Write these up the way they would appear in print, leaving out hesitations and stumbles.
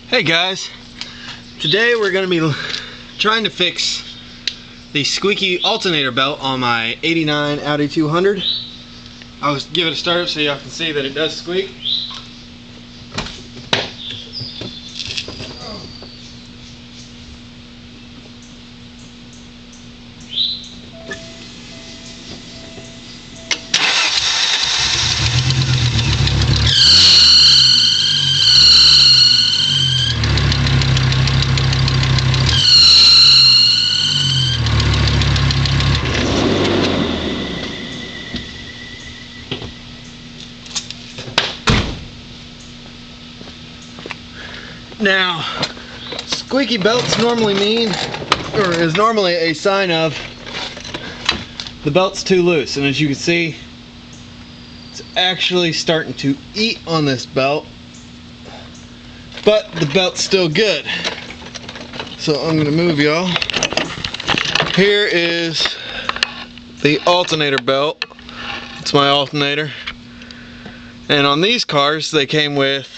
Hey guys, today we're going to be trying to fix the squeaky alternator belt on my '89 Audi 200. I'll give it a start up so y'all can see that it does squeak. Now, squeaky belts normally is normally a sign of the belt's too loose, and as you can see, it's actually starting to eat on this belt, but the belt's still good. So I'm going to move y'all. Here is the alternator belt. It's my alternator, and on these cars they came with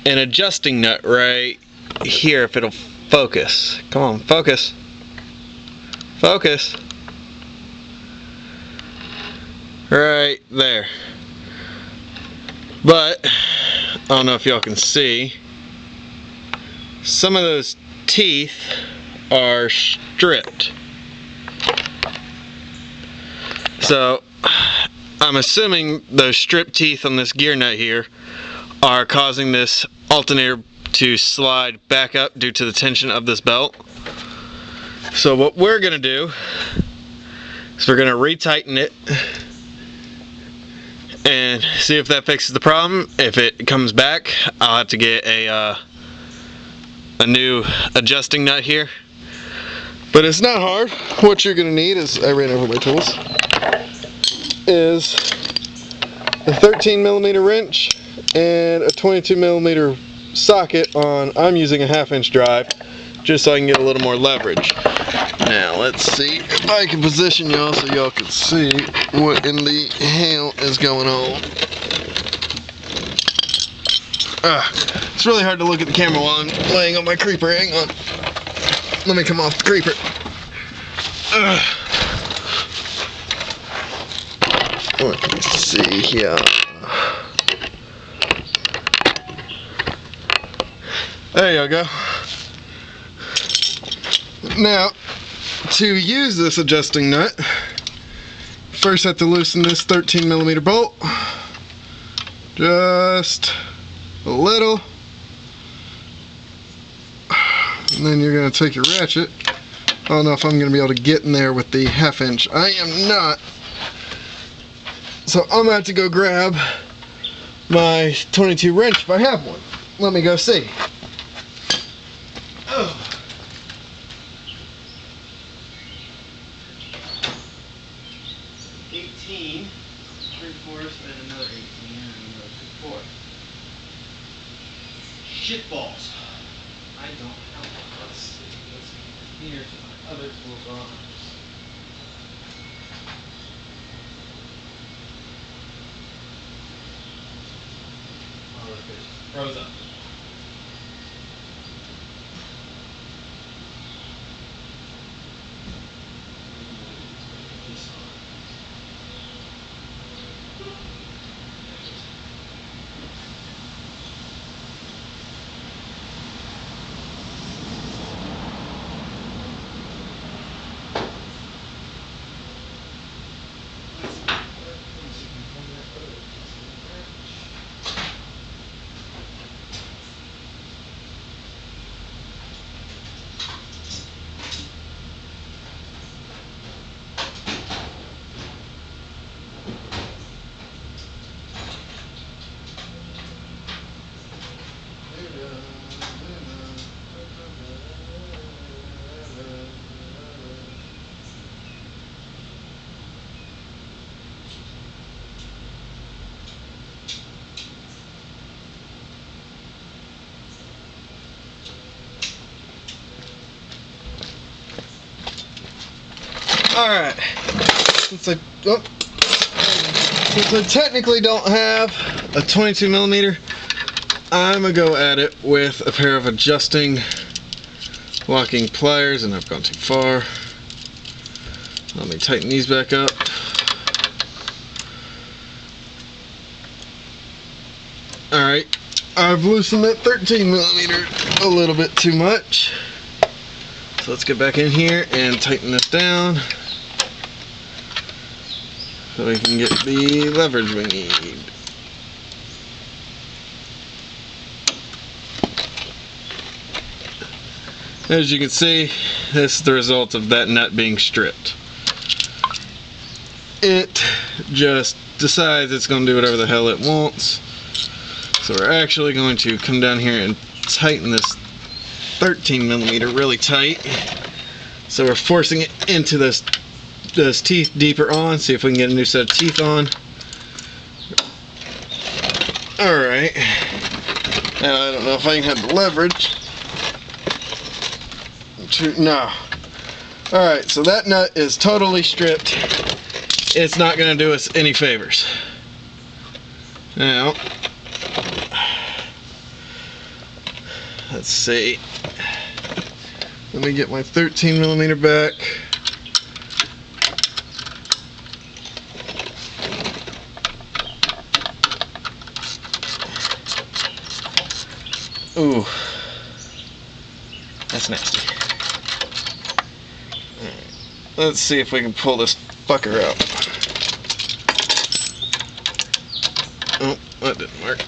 an adjusting nut right here, if it'll focus. Come on, focus. Focus. Right there. But I don't know if y'all can see, some of those teeth are stripped. So I'm assuming those stripped teeth on this gear nut here are causing this alternator to slide back up due to the tension of this belt. So what we're going to do is we're going to retighten it and see if that fixes the problem. If it comes back, I'll have to get a new adjusting nut here. But it's not hard. What you're going to need is, I ran over my tools, is a 13mm wrench and a 22mm socket on, I'm using a 1/2" drive just so I can get a little more leverage. Now let's see if I can position y'all so y'all can see what in the hell is going on. It's really hard to look at the camera while I'm laying on my creeper. Hang on. Let me come off the creeper. Let's see here. There you go. Now, to use this adjusting nut, first have to loosen this 13mm bolt. Just a little. And then you're going to take your ratchet. I don't know if I'm going to be able to get in there with the 1/2". I am not. So I'm going to have to go grab my 22 wrench if I have one. Let me go see. 18 3/4 and another 18 and another 3/4. Shit balls. I don't have one. Let's see. Here's my other tools on. Oh, look, it froze up. Alright, since I technically don't have a 22mm I'm gonna go at it with a pair of adjusting locking pliers, and I've gone too far. Let me tighten these back up. Alright, I've loosened that 13mm a little bit too much. So let's get back in here and tighten this down so we can get the leverage we need. As you can see, this is the result of that nut being stripped. It just decides it's going to do whatever the hell it wants. So we're actually going to come down here and tighten this 13mm really tight. So we're forcing it into those teeth deeper on. See if we can get a new set of teeth on. Alright. Now I don't know if I can have the leverage. No. Alright, so that nut is totally stripped. It's not going to do us any favors. Now, let's see. Let me get my 13mm back. Ooh, that's nasty. Alright, let's see if we can pull this fucker out. Oh, that didn't work.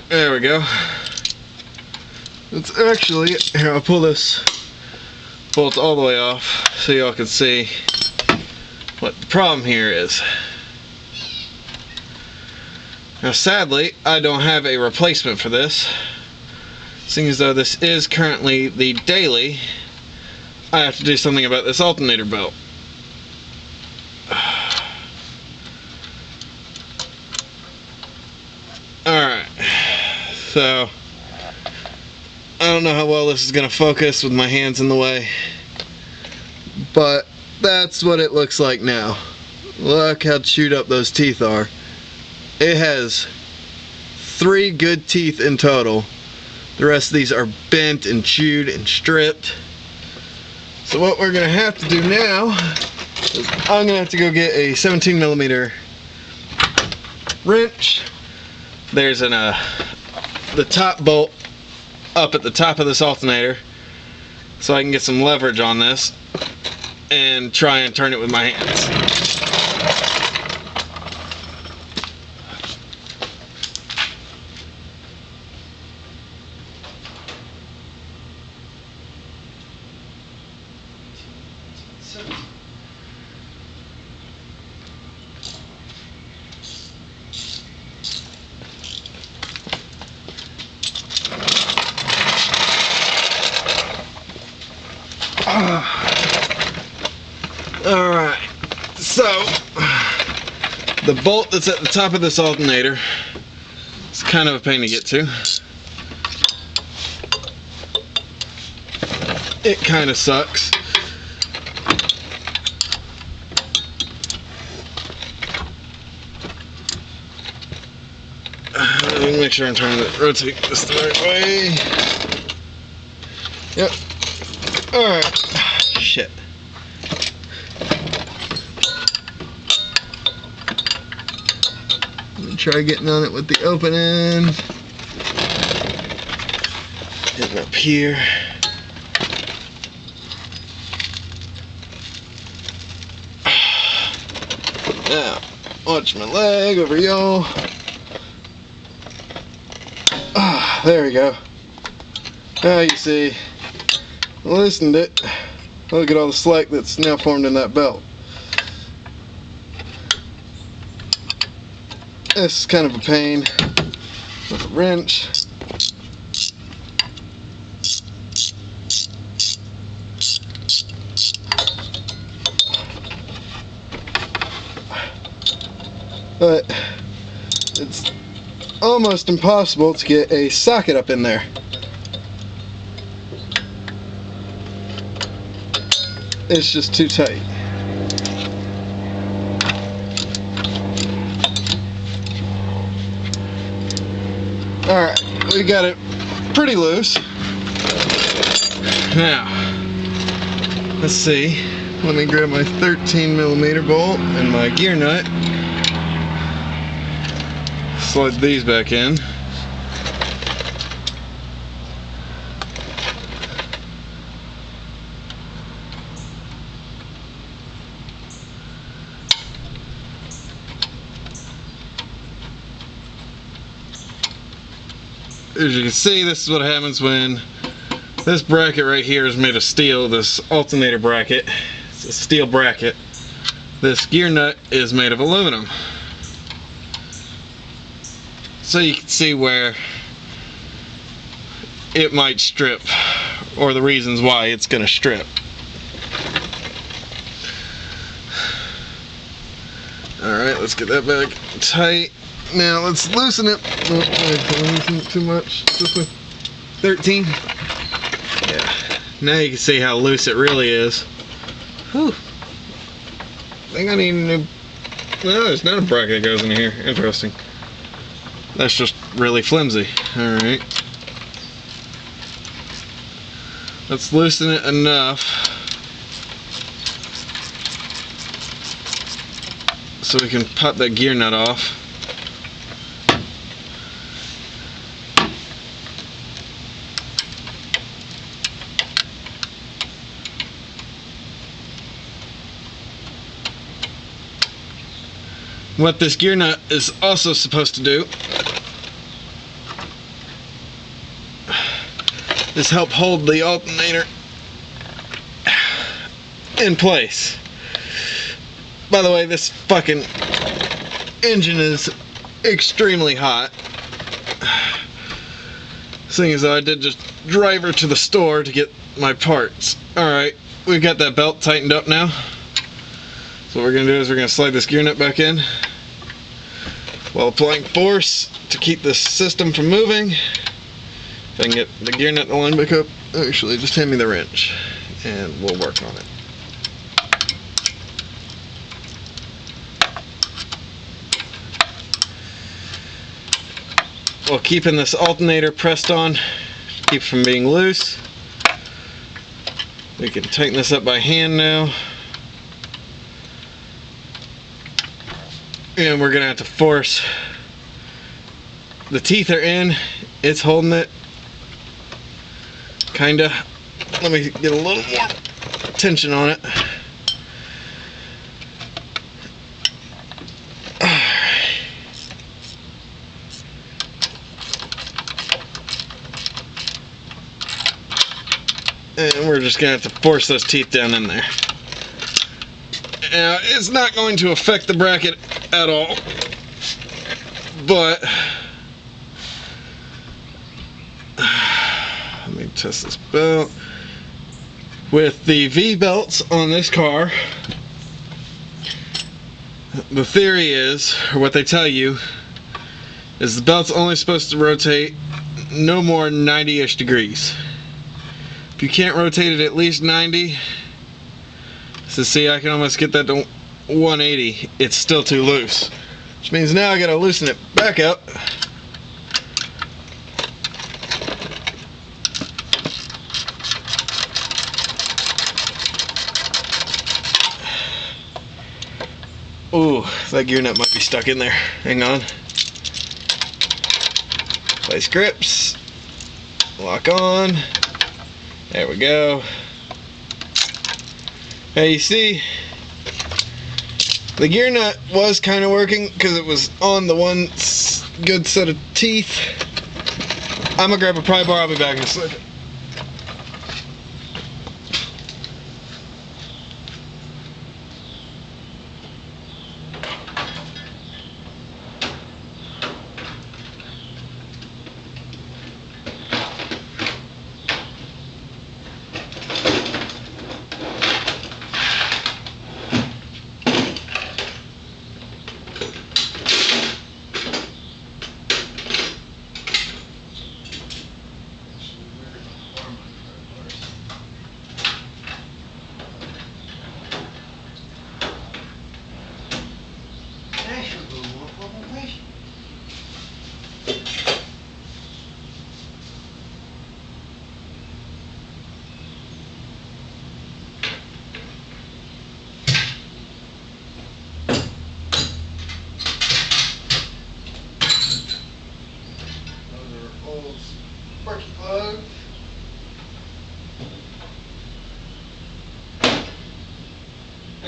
There we go. It's actually, here, I'll pull this bolt all the way off so y'all can see what the problem here is. Now sadly, I don't have a replacement for this. Seeing as though this is currently the daily, I have to do something about this alternator belt. Alright, so I don't know how well this is going to focus with my hands in the way, but that's what it looks like now. Look how chewed up those teeth are. It has 3 good teeth in total. The rest of these are bent and chewed and stripped. So what we're going to have to do now is I'm going to have to go get a 17mm wrench. There's the top bolt up at the top of this alternator, so I can get some leverage on this and try and turn it with my hands. Alright, so the bolt that's at the top of this alternator is kind of a pain to get to. It kind of sucks. Let me make sure I'm trying to rotate this the right way. Yep. Alright. Shit. Let me try getting on it with the open end. Getting up here. Now, watch my leg over y'all. There we go. Now you see, I loosened it. Look at all the slack that's now formed in that belt. This is kind of a pain with a wrench. But it's almost impossible to get a socket up in there. It's just too tight. Alright, we got it pretty loose. Now, let's see. Let me grab my 13mm bolt and my gear nut. Slide these back in. As you can see, this is what happens when this bracket right here is made of steel. This alternator bracket, it's a steel bracket. This gear nut is made of aluminum. So you can see where it might strip, or the reasons why it's going to strip. Alright, let's get that back tight. Now let's loosen it. Oh, I loosen it too much. This way. 13. Yeah. Now you can see how loose it really is. Whew. I think I need a new. No, there's not a bracket that goes in here. Interesting. That's just really flimsy. Alright. Let's loosen it enough so we can pop that gear nut off. What this gear nut is also supposed to do is help hold the alternator in place. By the way, this fucking engine is extremely hot. Seeing as though I did just drive her to the store to get my parts. Alright, we've got that belt tightened up now. So what we're going to do is we're going to slide this gear nut back in while applying force to keep this system from moving. If I can get the gear nut to line back up, actually just hand me the wrench and we'll work on it. While keeping this alternator pressed on, keep it from being loose. We can tighten this up by hand now. And we're gonna have to force. The teeth are in, it's holding it. Kinda. Let me get a little more tension on it. And we're just gonna have to force those teeth down in there. Now, it's not going to affect the bracket at all, but let me test this belt. With the V belts on this car, the theory is, or what they tell you, is the belt's only supposed to rotate no more than 90-ish degrees. If you can't rotate it at least 90, so see, I can almost get that to 180. It's still too loose, which means now I gotta loosen it back up. Ooh, that gear nut might be stuck in there. Hang on. Place grips. Lock on. There we go. Now you see, the gear nut was kind of working because it was on the one good set of teeth. I'm gonna grab a pry bar, I'll be back in a second.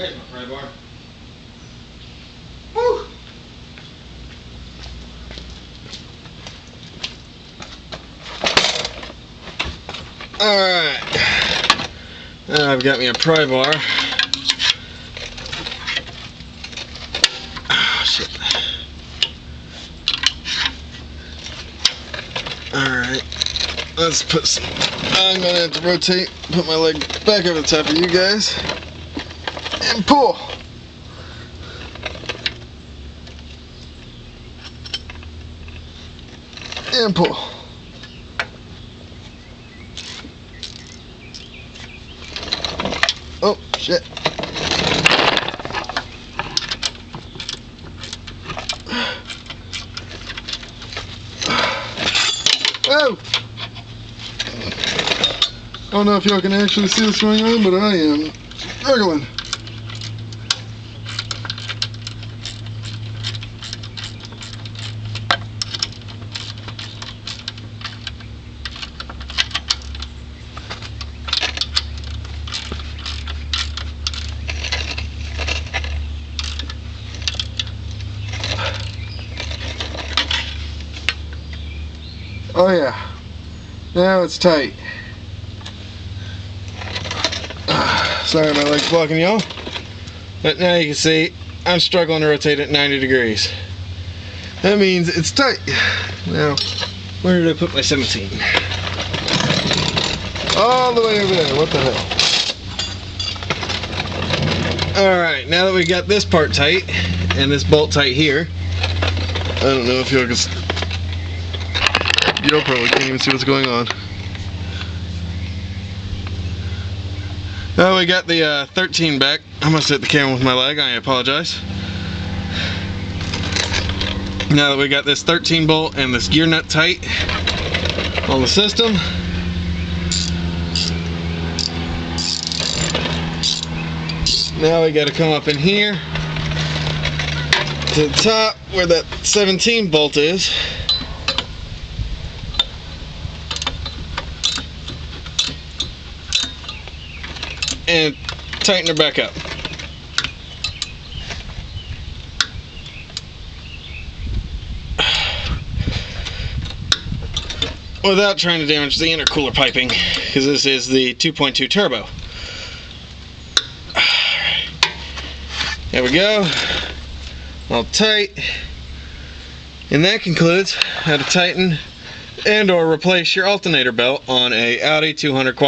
There's my pry bar. Woo! Alright. Now I've got me a pry bar. Oh, shit. Alright. Let's put some. I'm gonna have to rotate, put my leg back over the top of you guys, and pull. And pull. Oh, shit. Oh! I don't know if y'all can actually see what's going on, but I am struggling. Oh yeah, now it's tight. Sorry my leg's blocking y'all, but now you can see I'm struggling to rotate it 90 degrees. That means it's tight. Now, where did I put my 17? All the way over there, what the hell? Alright, now that we got this part tight, and this bolt tight here, I don't know if y'all can... You probably can't even see what's going on. Now we got the 13 back. I must hit the camera with my leg, I apologize. Now that we got this 13 bolt and this gear nut tight on the system, now we got to come up in here to the top where that 17 bolt is. And tighten her back up. Without trying to damage the intercooler piping, because this is the 2.2 turbo. There we go. All tight. And that concludes how to tighten and or replace your alternator belt on a Audi 200 Quattro.